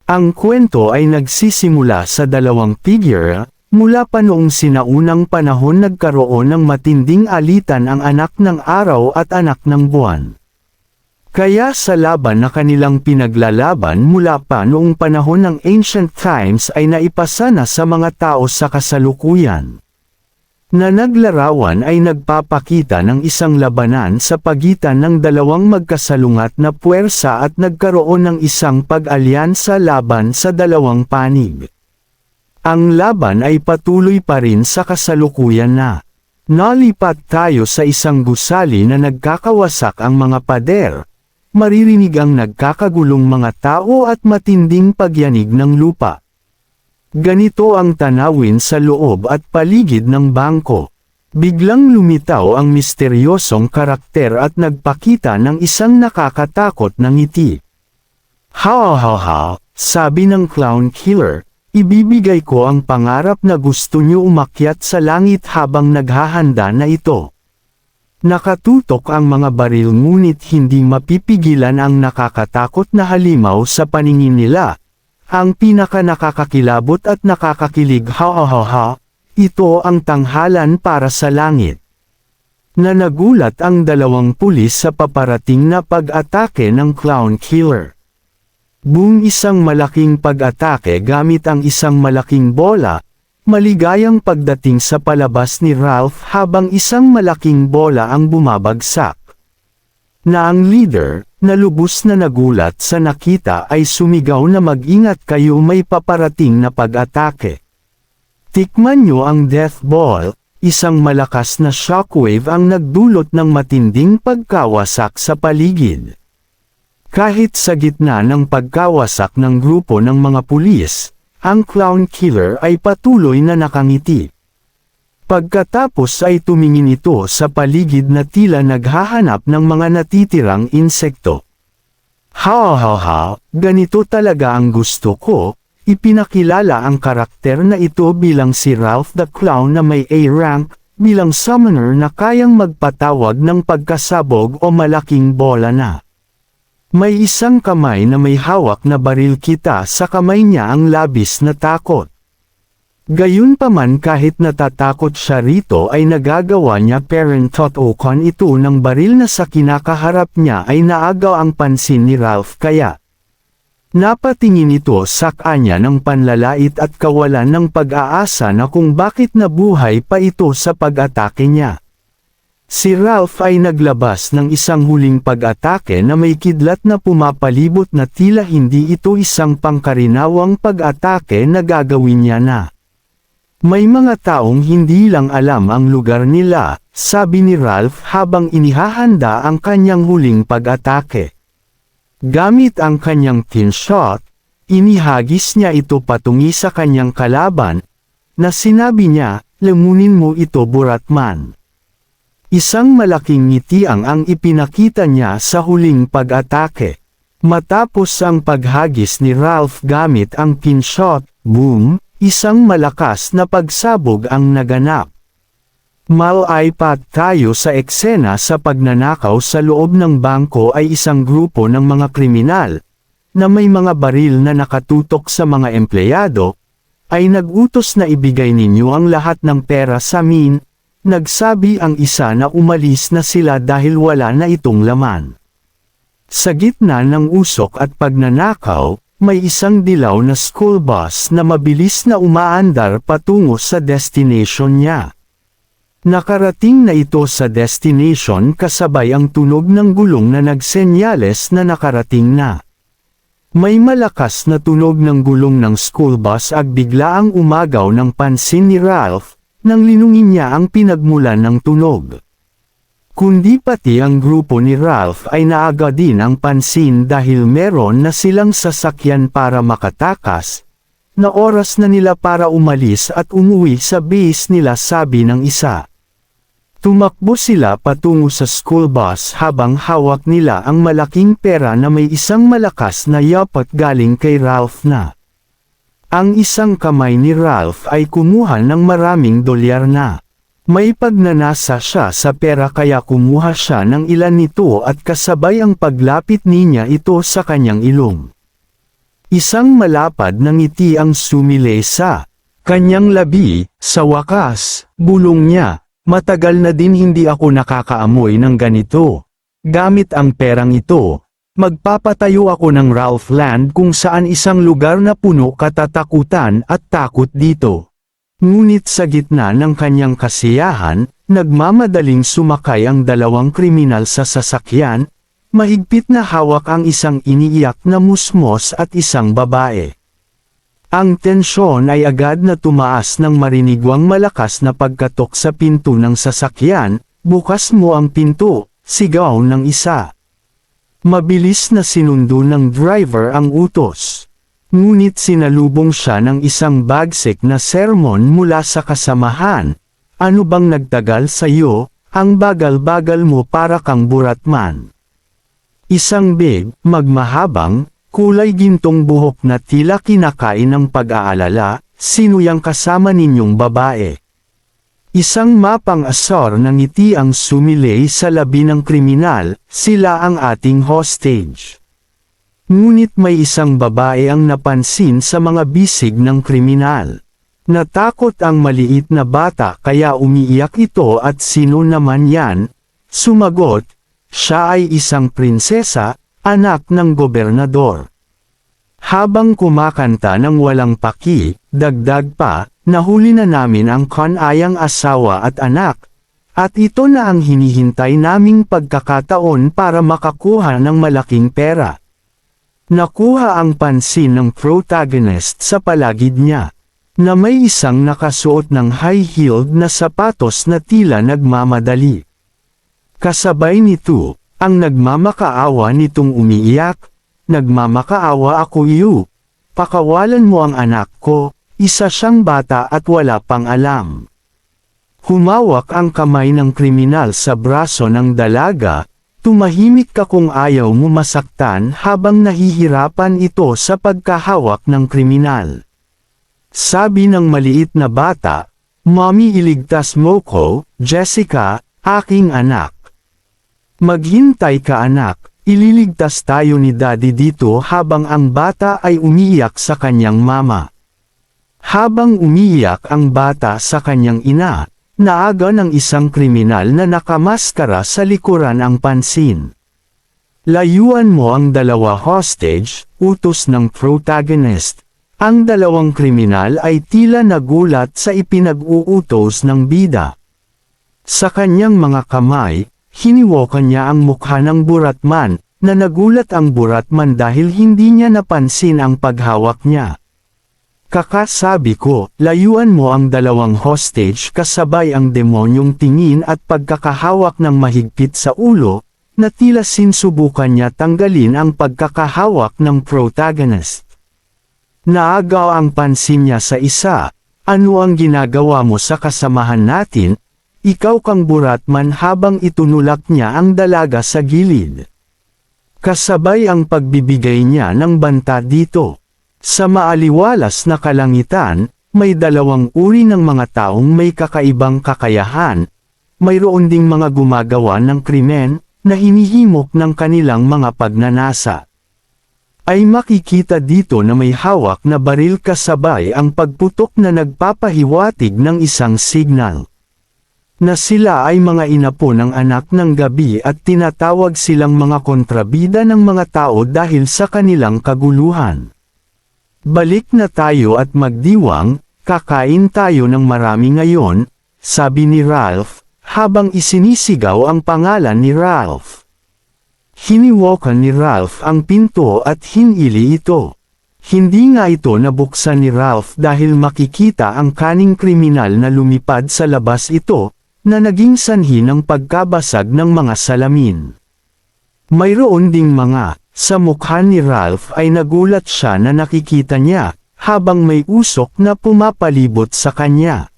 Ang kwento ay nagsisimula sa dalawang figure, mula pa noong sinaunang panahon nagkaroon ng matinding alitan ang anak ng araw at anak ng buwan. Kaya sa laban na kanilang pinaglalaban mula pa noong panahon ng ancient times ay naipasa na sa mga tao sa kasalukuyan. Na naglarawan ay nagpapakita ng isang labanan sa pagitan ng dalawang magkasalungat na puwersa at nagkaroon ng isang pag-alyansa laban sa dalawang panig. Ang laban ay patuloy pa rin sa kasalukuyan na. Nalipat tayo sa isang gusali na nagkakawasak ang mga pader. Maririnig ang nagkakagulong mga tao at matinding pagyanig ng lupa. Ganito ang tanawin sa loob at paligid ng bangko. Biglang lumitaw ang misteryosong karakter at nagpakita ng isang nakakatakot na ngiti. Ha, sabi ng clown killer, ibibigay ko ang pangarap na gusto niyo umakyat sa langit habang naghahanda na ito. Nakatutok ang mga baril ngunit hindi mapipigilan ang nakakatakot na halimaw sa paningin nila. Ang pinaka-nakakakilabot at nakakakilig ito ang tanghalan para sa langit. Nagulat ang dalawang pulis sa paparating na pag-atake ng clown killer. Boom, isang malaking pag-atake gamit ang isang malaking bola, maligayang pagdating sa palabas ni Ralph habang isang malaking bola ang bumabagsak. Na ang leader, na lubos na nagulat sa nakita ay sumigaw na mag-ingat kayo, may paparating na pag-atake. Tikman nyo ang death ball, isang malakas na shockwave ang nagdulot ng matinding pagkawasak sa paligid. Kahit sa gitna ng pagkawasak ng grupo ng mga pulis, ang clown killer ay patuloy na nakangiti. Pagkatapos ay tumingin ito sa paligid na tila naghahanap ng mga natitirang insekto. Ganito talaga ang gusto ko. Ipinakilala ang karakter na ito bilang si Ralph the Clown na may A-rank, bilang summoner na kayang magpatawag ng pagkasabog o malaking bola na. May isang kamay na may hawak na baril, kita sa kamay niya ang labis na takot. Gayunpaman kahit natatakot siya rito ay nagagawa niya tutukan ito ng baril na sa kinakaharap niya ay naagaw ang pansin ni Ralph kaya napatingin ito sa kanya ng panlalait at kawalan ng pag-aasa na kung bakit nabuhay pa ito sa pag-atake niya. Si Ralph ay naglabas ng isang huling pag-atake na may kidlat na pumapalibot na tila hindi ito isang pangkarinawang pag-atake na gagawin niya na. May mga taong hindi lang alam ang lugar nila, sabi ni Ralph habang inihahanda ang kanyang huling pag-atake. Gamit ang kanyang tin shot, inihagis niya ito patungi sa kanyang kalaban, na sinabi niya, "Lamunin mo ito, Buratman." Isang malaking ngitiang ang ipinakita niya sa huling pag-atake. Matapos ang paghagis ni Ralph gamit ang tin shot, boom! Isang malakas na pagsabog ang naganap. Malaipat tayo sa eksena sa pagnanakaw sa loob ng bangko ay isang grupo ng mga kriminal, na may mga baril na nakatutok sa mga empleyado, ay nag-utos na ibigay ninyo ang lahat ng pera sa amin, nagsabi ang isa na umalis na sila dahil wala na itong laman. Sa gitna ng usok at pagnanakaw, may isang dilaw na school bus na mabilis na umaandar patungo sa destination niya. Nakarating na ito sa destination kasabay ang tunog ng gulong na nagsenyales na nakarating na. May malakas na tunog ng gulong ng school bus at biglaang umagaw ng pansin ni Ralph, nang linungin niya ang pinagmulan ng tunog. Kundi pati ang grupo ni Ralph ay naaga din ang pansin dahil meron na silang sasakyan para makatakas, na oras na nila para umalis at umuwi sa base nila, sabi ng isa. Tumakbo sila patungo sa school bus habang hawak nila ang malaking pera na may isang malakas na yapat galing kay Ralph na. Ang isang kamay ni Ralph ay kumuha ng maraming dolyar na. May pagnanasa siya sa pera kaya kumuha siya ng ilan nito at kasabay ang paglapit niya ito sa kanyang ilong. Isang malapad na ngiti ang sumilay sa kanyang labi. Sa wakas, bulong niya, matagal na din hindi ako nakakaamoy ng ganito. Gamit ang perang ito, magpapatayo ako ng Ralph Land kung saan isang lugar na puno katatakutan at takot dito. Ngunit sa gitna ng kanyang kasiyahan, nagmamadaling sumakay ang dalawang kriminal sa sasakyan, mahigpit na hawak ang isang iniiyak na musmos at isang babae. Ang tensyon ay agad na tumaas nang marinigwang malakas na pagkatok sa pinto ng sasakyan. Bukas mo ang pinto, sigaw ng isa. Mabilis na sinundo ng driver ang utos. Ngunit sinalubong siya ng isang bagsik na sermon mula sa kasamahan. Ano bang nagtagal sa iyo? Ang bagal-bagal mo para kang buratman. Isang big, magmahabang, kulay gintong buhok na tila kinakain ng pag-aalala. Sino yang kasama ninyong babae? Isang mapang-asar na ngiti ang sumilay sa labi ng kriminal. Sila ang ating hostage. Ngunit may isang babae ang napansin sa mga bisig ng kriminal. Natakot ang maliit na bata kaya umiiyak ito at sino naman yan? Sumagot, siya ay isang prinsesa, anak ng gobernador. Habang kumakanta ng walang paki, dagdag pa, nahuli na namin ang kanayang asawa at anak, at ito na ang hinihintay naming pagkakataon para makakuha ng malaking pera. Nakuha ang pansin ng protagonist sa palagid niya, na may isang nakasuot ng high-heeled na sapatos na tila nagmamadali. Kasabay nito, ang nagmamakaawa nitong umiiyak, nagmamakaawa ako iyo. Pakawalan mo ang anak ko, isa siyang bata at wala pang alam. Humawak ang kamay ng kriminal sa braso ng dalaga. Tumahimik ka kung ayaw mo masaktan habang nahihirapan ito sa pagkahawak ng kriminal. Sabi ng maliit na bata, Mommy, iligtas mo ko, Jessica, aking anak. Maghintay ka anak, ililigtas tayo ni Daddy dito habang ang bata ay umiiyak sa kanyang mama. Habang umiiyak ang bata sa kanyang ina, naaga ng isang kriminal na nakamaskara sa likuran ang pansin. Layuan mo ang dalawa hostage, utos ng protagonist. Ang dalawang kriminal ay tila nagulat sa ipinag-uutos ng bida. Sa kanyang mga kamay, hiniwakan niya ang mukha ng buratman, na nagulat ang buratman dahil hindi niya napansin ang paghawak niya. Kakasabi ko, layuan mo ang dalawang hostage kasabay ang demonyong tingin at pagkakahawak ng mahigpit sa ulo, na tila sinusubukan niya tanggalin ang pagkakahawak ng protagonist. Naagaw ang pansin niya sa isa, ano ang ginagawa mo sa kasamahan natin? Ikaw kang buratman habang itunulak niya ang dalaga sa gilid. Kasabay ang pagbibigay niya ng banta dito. Sa maaliwalas na kalangitan, may dalawang uri ng mga taong may kakaibang kakayahan. Mayroon ding mga gumagawa ng krimen, na hinihimok ng kanilang mga pagnanasa. Ay makikita dito na may hawak na baril kasabay ang pagputok na nagpapahiwatig ng isang signal. Na sila ay mga inapo ng anak ng gabi at tinatawag silang mga kontrabida ng mga tao dahil sa kanilang kaguluhan. Balik na tayo at magdiwang, kakain tayo ng marami ngayon, sabi ni Ralph, habang isinisigaw ang pangalan ni Ralph. Hiniwakan ni Ralph ang pinto at hinili ito. Hindi nga ito nabuksan ni Ralph dahil makikita ang kaning kriminal na lumipad sa labas ito, na naging sanhi ng pagkabasag ng mga salamin. Mayroon ding mga, sa mukha ni Ralph ay nagulat siya na nakikita niya, habang may usok na pumapalibot sa kanya.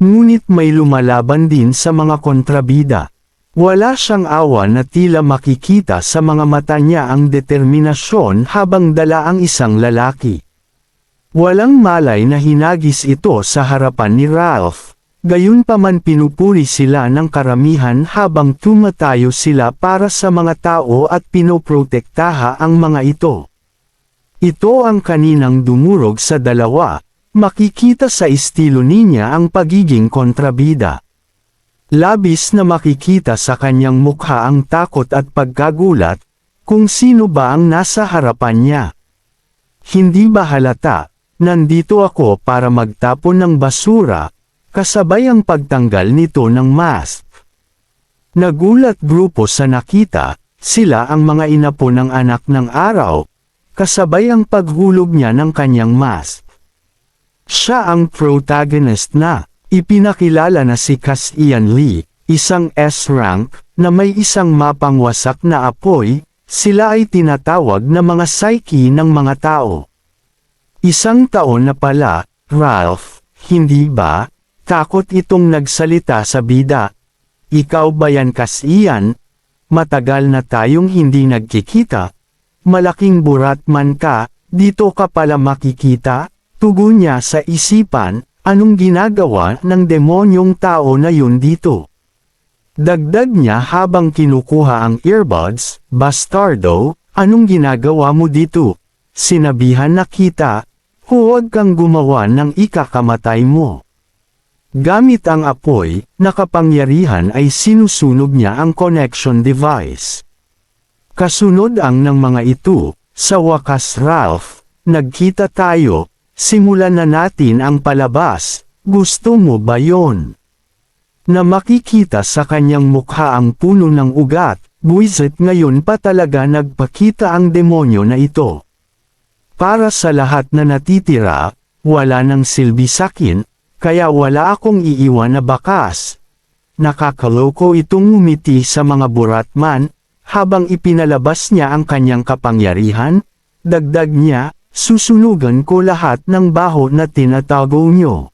Ngunit may lumalaban din sa mga kontrabida. Wala siyang awa na tila makikita sa mga mata niya ang determinasyon habang dala ang isang lalaki. Walang malay na hinagis ito sa harapan ni Ralph. Gayunpaman pinupuri sila ng karamihan habang tumatayo sila para sa mga tao at pinoprotektaha ang mga ito. Ito ang kaninang dumurog sa dalawa, makikita sa estilo niya ang pagiging kontrabida. Labis na makikita sa kanyang mukha ang takot at pagkagulat, kung sino ba ang nasa harapan niya. Hindi ba halata, nandito ako para magtapon ng basura, kasabay ang pagtanggal nito ng mask. Nagulat grupo sa nakita, sila ang mga inapo ng anak ng araw, kasabay ang paghulog niya ng kanyang mask. Siya ang protagonist na, ipinakilala na si Cassian Lee, isang S-rank, na may isang mapangwasak na apoy, sila ay tinatawag na mga psyche ng mga tao. Isang taon na pala, Ralph, hindi ba? Takot itong nagsalita sa bida. Ikaw ba yan Cassian? Matagal na tayong hindi nagkikita. Malaking burat man ka, dito ka pala makikita? Tugon niya sa isipan, anong ginagawa ng demonyong tao na yun dito? Dagdag niya habang kinukuha ang earbuds, bastardo, anong ginagawa mo dito? Sinabihan na kita, huwag kang gumawa ng ikakamatay mo. Gamit ang apoy, nakapangyarihan ay sinusunog niya ang connection device. Kasunod ang ng mga ito, sa wakas Ralph, nagkita tayo, simulan na natin ang palabas, gusto mo ba yon? Na makikita sa kanyang mukha ang puno ng ugat, buwisit ngayon pa talaga nagpakita ang demonyo na ito. Para sa lahat na natitira, wala nang silbi sakin, kaya wala akong iiwan na bakas. Nakakaloko itong ngumiti sa mga buratman, habang ipinalabas niya ang kanyang kapangyarihan, dagdag niya, susunugan ko lahat ng baho na tinatago nyo.